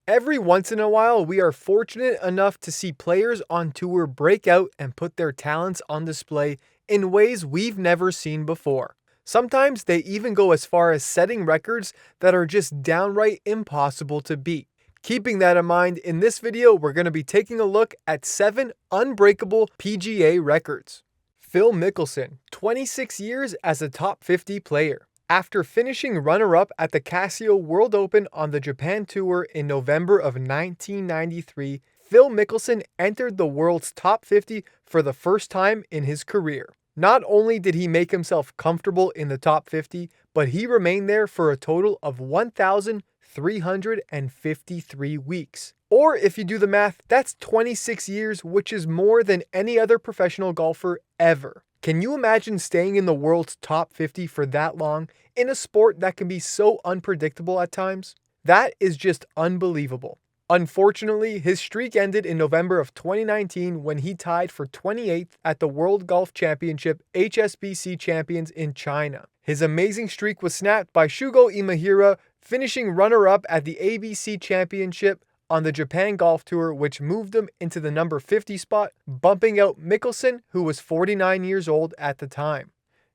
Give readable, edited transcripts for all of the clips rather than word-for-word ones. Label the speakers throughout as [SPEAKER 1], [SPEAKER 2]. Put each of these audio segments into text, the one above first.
[SPEAKER 1] Every once in a while, we are fortunate enough to see players on tour break out and put their talents on display in ways we've never seen before. Sometimes they even go as far as setting records that are just downright impossible to beat. Keeping that in mind, in this video, we're going to be taking a look at 7 unbreakable PGA records. Phil Mickelson, 26 years as a top 50 player. After finishing runner-up at the Casio World Open on the Japan Tour in November of 1993, Phil Mickelson entered the world's top 50 for the first time in his career. Not only did he make himself comfortable in the top 50, but he remained there for a total of 1,353 weeks. Or if you do the math, that's 26 years, which is more than any other professional golfer ever. Can you imagine staying in the world's top 50 for that long in a sport that can be so unpredictable at times? That is just unbelievable. Unfortunately, his streak ended in November of 2019 when he tied for 28th at the World Golf Championship HSBC Champions in China. His amazing streak was snapped by Shugo Imahira, finishing runner-up at the ABC Championship on the Japan Golf Tour, which moved him into the number 50 spot, bumping out Mickelson, who was 49 years old at the time.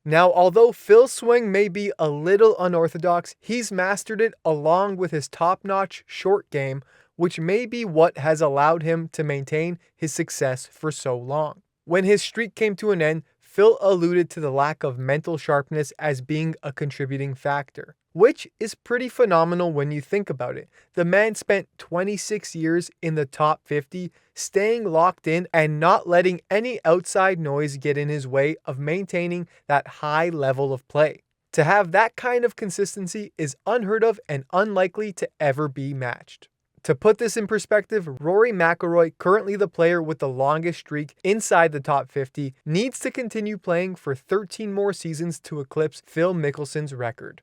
[SPEAKER 1] Now, although Phil's swing may be a little unorthodox, he's mastered it along with his top-notch short game, which may be what has allowed him to maintain his success for so long. When his streak came to an end, Phil alluded to the lack of mental sharpness as being a contributing factor, which is pretty phenomenal when you think about it. The man spent 26 years in the top 50, staying locked in and not letting any outside noise get in his way of maintaining that high level of play. To have that kind of consistency is unheard of and unlikely to ever be matched. To put this in perspective, Rory McIlroy, currently the player with the longest streak inside the top 50, needs to continue playing for 13 more seasons to eclipse Phil Mickelson's record.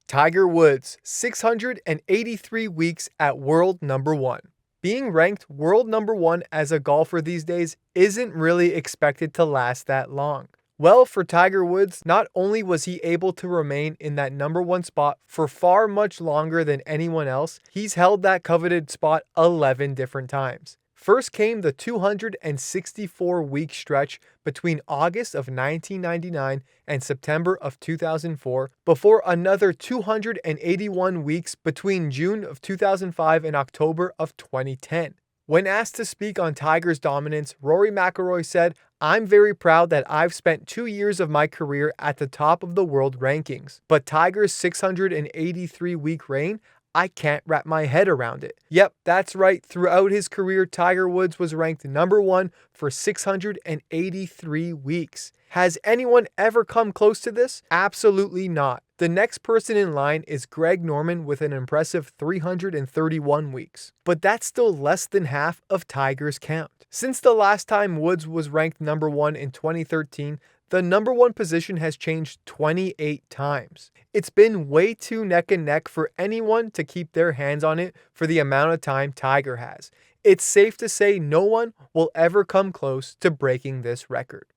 [SPEAKER 1] Tiger Woods, 683 weeks at world number 1. Being ranked world number 1 as a golfer these days isn't really expected to last that long. Well, for Tiger Woods, not only was he able to remain in that number 1 spot for far much longer than anyone else, he's held that coveted spot 11 different times. First came the 264-week stretch between August of 1999 and September of 2004, before another 281 weeks between June of 2005 and October of 2010. When asked to speak on Tiger's dominance, Rory McIlroy said, "I'm very proud that I've spent 2 years of my career at the top of the world rankings, but Tiger's 683-week reign, I can't wrap my head around it." Yep, that's right. Throughout his career, Tiger Woods was ranked number 1 for 683 weeks. Has anyone ever come close to this? Absolutely not. The next person in line is Greg Norman with an impressive 331 weeks. But that's still less than half of Tiger's count. Since the last time Woods was ranked number 1 in 2013, the number 1 position has changed 28 times. It's been way too neck and neck for anyone to keep their hands on it for the amount of time Tiger has. It's safe to say no one will ever come close to breaking this record.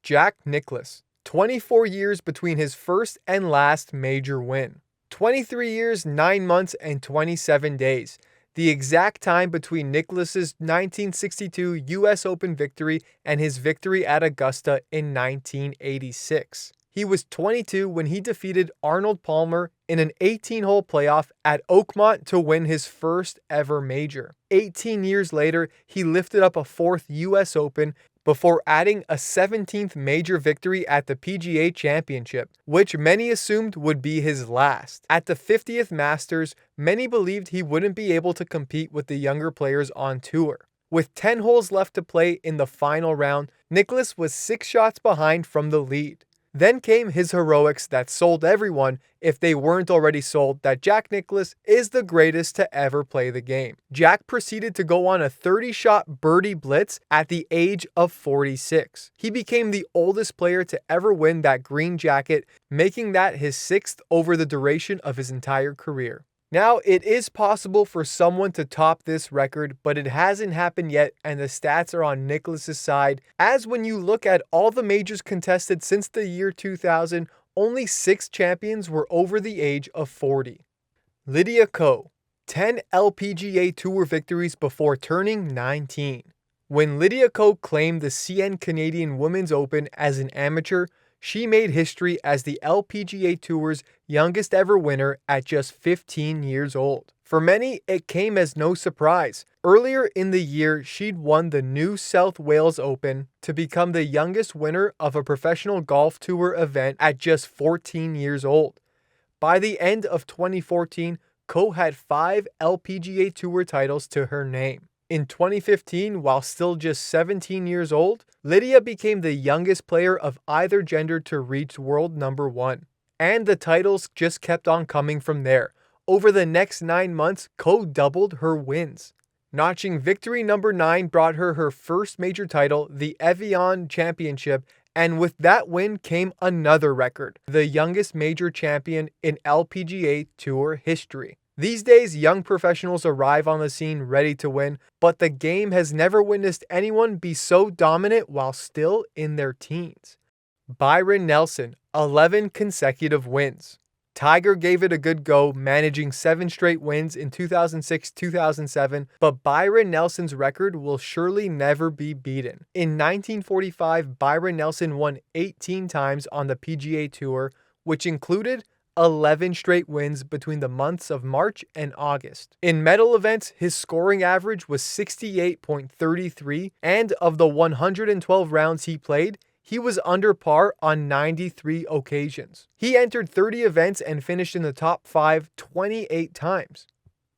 [SPEAKER 1] Jack Nicklaus, 24 years between his first and last major win. 23 years, 9 months, and 27 days. The exact time between Nicklaus's 1962 US Open victory and his victory at Augusta in 1986. He was 22 when he defeated Arnold Palmer in an 18-hole playoff at Oakmont to win his first ever major. 18 years later, he lifted up a 4th US Open before adding a 17th major victory at the PGA Championship, which many assumed would be his last. At the 50th Masters, many believed he wouldn't be able to compete with the younger players on tour. With 10 holes left to play in the final round, Nicklaus was 6 shots behind from the lead. Then came his heroics that sold everyone, if they weren't already sold, that Jack Nicklaus is the greatest to ever play the game. Jack proceeded to go on a 30-shot birdie blitz at the age of 46. He became the oldest player to ever win that green jacket, making that his 6th over the duration of his entire career. Now, it is possible for someone to top this record, but it hasn't happened yet, and the stats are on Nicklaus's side, as when you look at all the majors contested since the year 2000, only 6 champions were over the age of 40. Lydia Ko, 10 LPGA Tour victories before turning 19. When Lydia Ko claimed the CN Canadian Women's Open as an amateur, she made history as the LPGA Tour's youngest ever winner at just 15 years old. For many, it came as no surprise. Earlier in the year, she'd won the New South Wales Open to become the youngest winner of a professional golf tour event at just 14 years old. By the end of 2014, Ko had 5 LPGA Tour titles to her name. In 2015, while still just 17 years old, Lydia became the youngest player of either gender to reach world number 1. And the titles just kept on coming from there. Over the next 9 months, Ko doubled her wins. Notching victory number 9 brought her her first major title, the EVIAN Championship, and with that win came another record, the youngest major champion in LPGA Tour history. These days, young professionals arrive on the scene ready to win, but the game has never witnessed anyone be so dominant while still in their teens. Byron Nelson, 11 consecutive wins. Tiger gave it a good go, managing 7 straight wins in 2006-2007, but Byron Nelson's record will surely never be beaten. In 1945, Byron Nelson won 18 times on the PGA Tour, which included 11 straight wins between the months of March and August. In medal events, his scoring average was 68.33, and of the 112 rounds he played, he was under par on 93 occasions. He entered 30 events and finished in the top 5 28 times.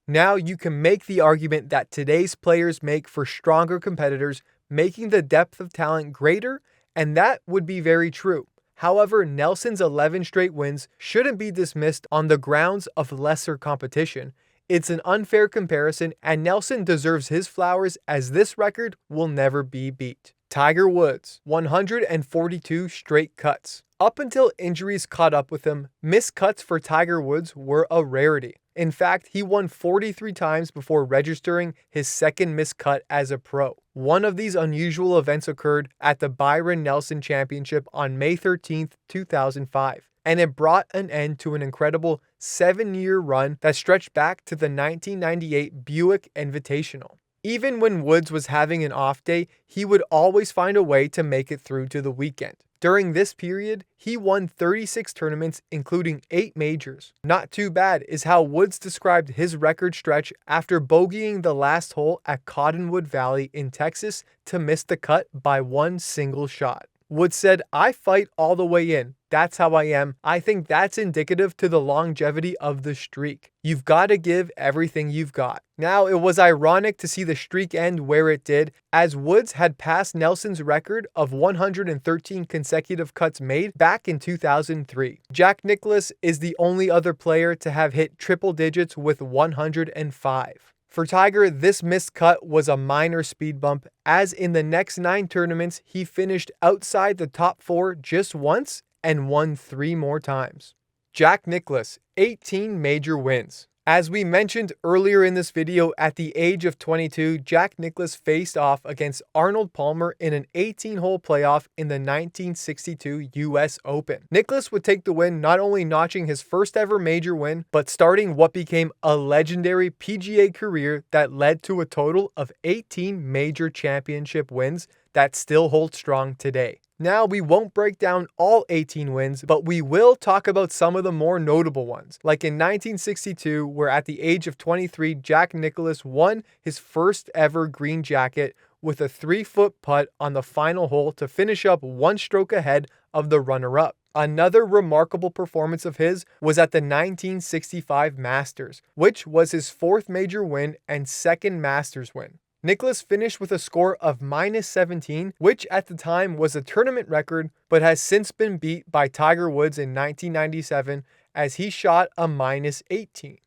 [SPEAKER 1] Now you can make the argument that today's players make for stronger competitors, making the depth of talent greater, and that would be very true. However, Nelson's 11 straight wins shouldn't be dismissed on the grounds of lesser competition. It's an unfair comparison, and Nelson deserves his flowers as this record will never be beat. Tiger Woods, 142 straight cuts. Up until injuries caught up with him, missed cuts for Tiger Woods were a rarity. In fact, he won 43 times before registering his second missed cut as a pro. One of these unusual events occurred at the Byron Nelson Championship on May 13, 2005, and it brought an end to an incredible 7-year run that stretched back to the 1998 Buick Invitational. Even when Woods was having an off day, he would always find a way to make it through to the weekend. During this period, he won 36 tournaments, including 8 majors. Not too bad is how Woods described his record stretch after bogeying the last hole at Cottonwood Valley in Texas to miss the cut by one single shot. Woods said, "I fight all the way in. That's how I am. I think that's indicative to the longevity of the streak. You've got to give everything you've got." Now, it was ironic to see the streak end where it did, as Woods had passed Nelson's record of 113 consecutive cuts made back in 2003. Jack Nicklaus is the only other player to have hit triple digits with 105. For Tiger, this missed cut was a minor speed bump, as in the next 9 tournaments, he finished outside the top 4 just once and won 3 more times. Jack Nicklaus, 18 major wins. As we mentioned earlier in this video, at the age of 22, Jack Nicklaus faced off against Arnold Palmer in an 18-hole playoff in the 1962 US Open. Nicklaus would take the win, not only notching his first ever major win, but starting what became a legendary PGA career that led to a total of 18 major championship wins that still hold strong today. Now, we won't break down all 18 wins, but we will talk about some of the more notable ones. Like in 1962, where at the age of 23, Jack Nicklaus won his first ever green jacket with a 3-foot putt on the final hole to finish up 1 stroke ahead of the runner-up. Another remarkable performance of his was at the 1965 Masters, which was his 4th major win and 2nd Masters win. Nicklaus finished with a score of -17, which at the time was a tournament record, but has since been beat by Tiger Woods in 1997 as he shot a -18.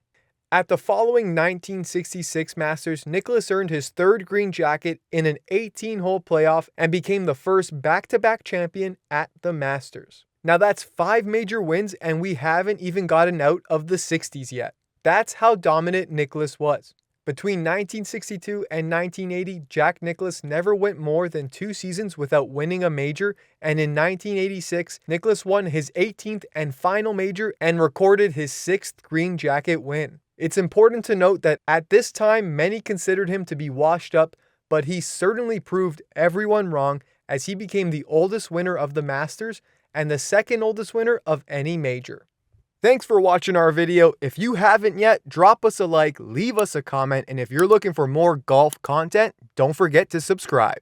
[SPEAKER 1] At the following 1966 Masters, Nicklaus earned his 3rd green jacket in an 18-hole playoff and became the first back-to-back champion at the Masters. Now that's 5 major wins, and we haven't even gotten out of the 60s yet. That's how dominant Nicklaus was. Between 1962 and 1980, Jack Nicklaus never went more than 2 seasons without winning a major, and in 1986, Nicklaus won his 18th and final major and recorded his 6th green jacket win. It's important to note that at this time, many considered him to be washed up, but he certainly proved everyone wrong as he became the oldest winner of the Masters and the second oldest winner of any major. Thanks for watching our video. If you haven't yet, drop us a like, leave us a comment, and if you're looking for more golf content, don't forget to subscribe.